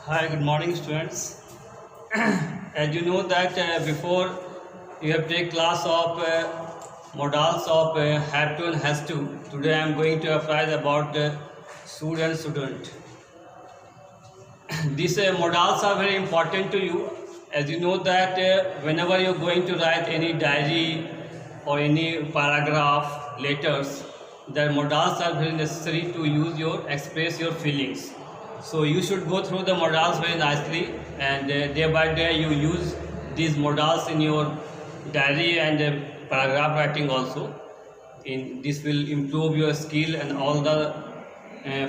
Hi, good morning, students. As you know that before you have take class of modals of have to and has to. Today I am going to apply about student. These modals are very important to you. As you know that whenever you are going to write any diary or any paragraph, letters, the modals are very necessary to use your express your feelings. So you should go through the modals very nicely, and day by day you use these modals in your diary and paragraph writing also. In this will improve your skill and all the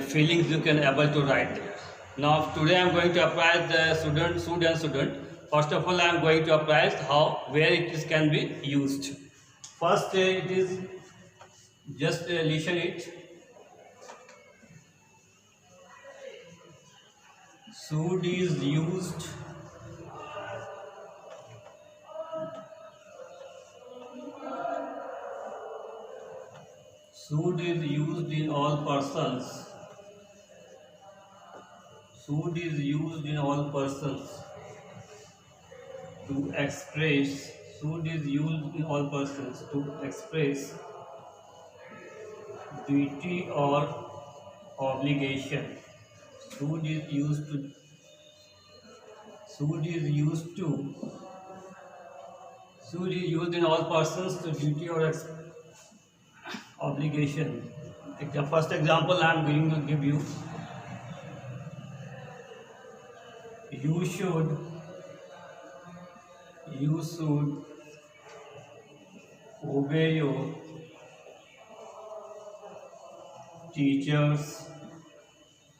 feelings you can able to write there. Now today I am going to apply the student. First of all I am going to apply how where it is can be used. First it is just listen it. Should is used should is used in all persons. Should is used in all persons to express. Should is used in all persons to express duty or obligation. Should is used to should is used to should is used in all persons to duty or obligation. The first example I am going to give you. You should obey your teachers.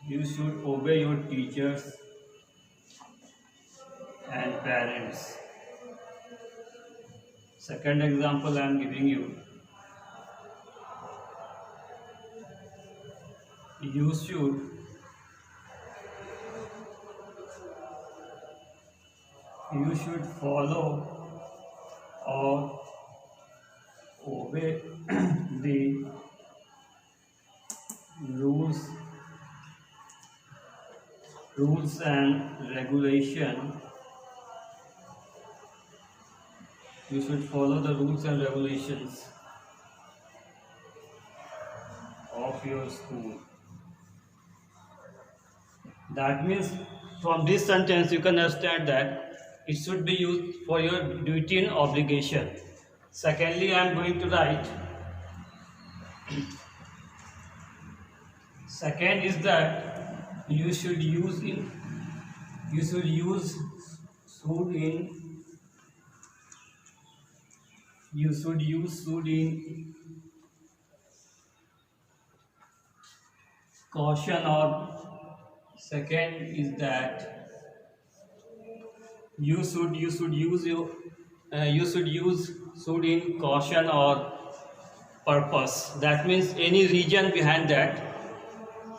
You should obey your teachers and parents. Second example I am giving you. You should follow or obey the rules and regulation. You should follow the rules and regulations of your school. That means from this sentence you can understand that it should be used for your duty and obligation. Secondly, I am going to write. Second is that you should use should in caution, or second is that you should use should in caution or purpose. That means any reason behind that.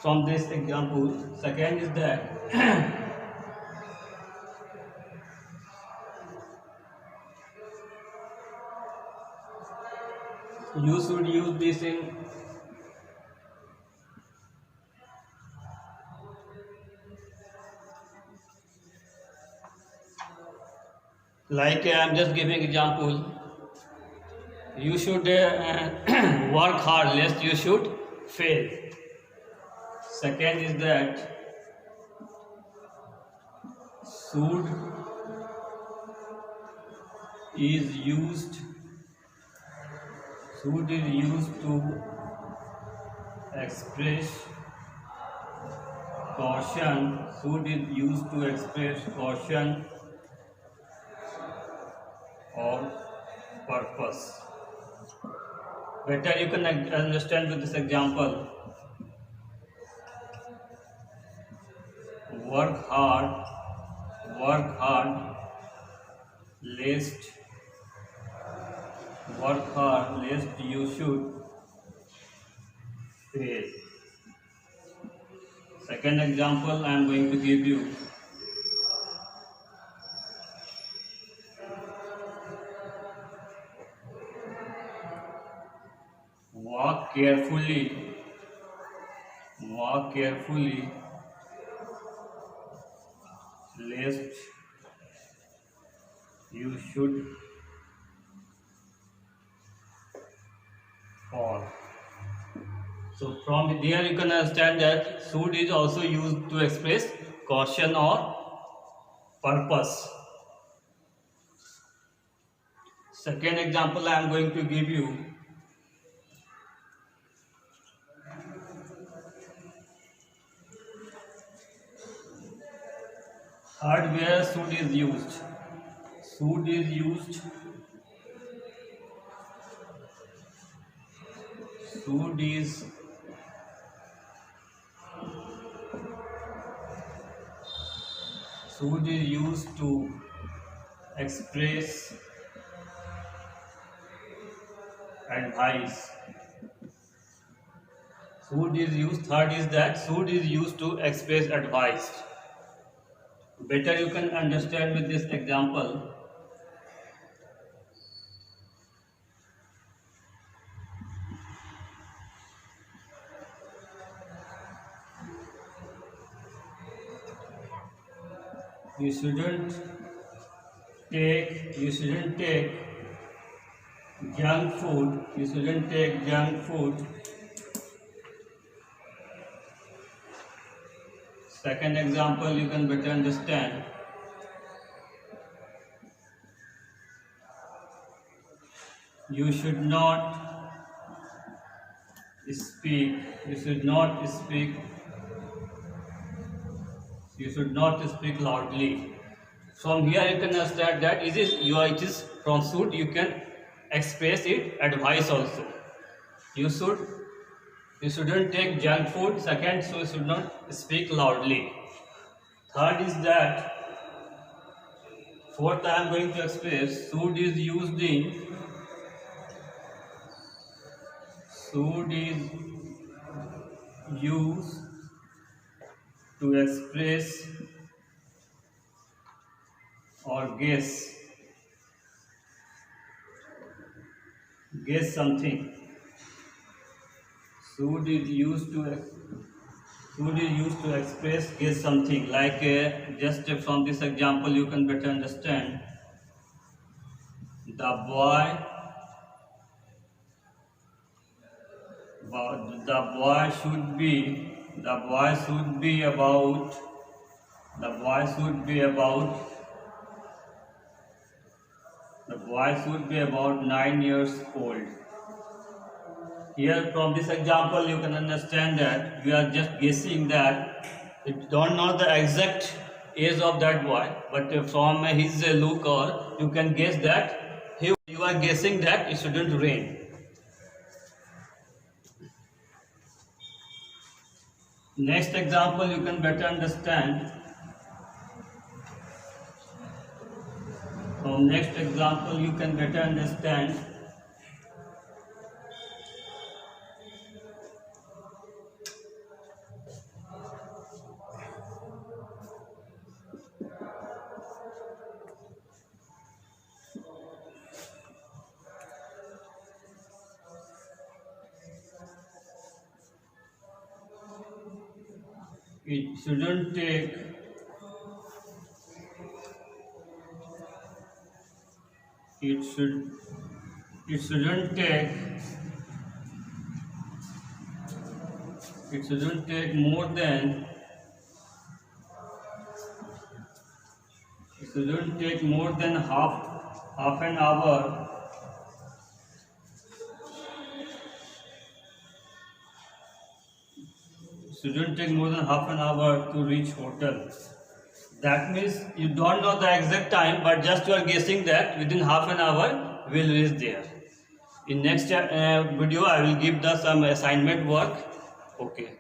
From this example, second is that you should use this in like I am just giving example. You should work hard lest you should fail. Second is that should is used to express caution. Should is used to express caution or purpose. Better you can understand with this example. Work hard lest you should fail. Second example I am going to give you. Walk carefully lest you should fall. So from here you can understand that should is also used to express caution or purpose. Second example I am going to give you. Third, where should is used. Should is used. Should is used to express advice. Should is used. Third is that should is used to express advice. Better you can understand with this example. You shouldn't take junk food. You shouldn't take junk food. Second example you can better understand. You should not speak. You should not speak loudly. From here you can understand that it is from should you can express it advice also. You shouldn't take junk food. Second, so you should not speak loudly. Third is that. Fourth, I am going to express should is used to express or guess something. Should is used to express guess something. Like just from this example you can better understand. The boy should be about 9 years old. Here from this example you can understand that we are just guessing that you don't know the exact age of that boy, but from his look or you can guess that you are guessing that it shouldn't rain. Next example you can better understand. From next example you can better understand. It shouldn't take more than half an hour to reach hotel. That means you don't know the exact time, but just you are guessing that within half an hour we will reach there. In next video I will give some assignment work. Okay.